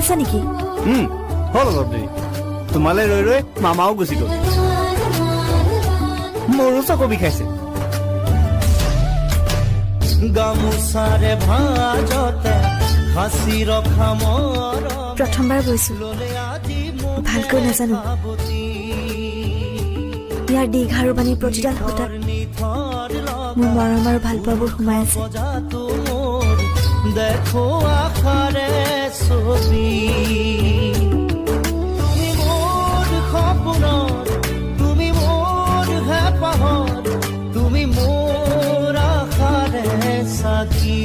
আছা নেকি? হ'ল অলপ দেৰি তোমালৈ ৰৈ ৰৈ মামাও গুচি গ'ল মোৰো চকু বিষাইছে গামোচাৰে ভাজতে হাসি ৰখা মৰ প্ৰথমবাৰ গৈছো ভালকৈ নাজানো ইয়াৰ দীঘাৰু বাণীৰ প্ৰতিডাল সূতাত মোৰ মৰম আৰু ভাল পোৱাবোৰ সোমাই আছে দেখো আখাৰে ছবি তুমি মোৰ সপোনত তুমি মোৰ হেঁপাহত তুমি মোৰ আশাৰে সাক্ষী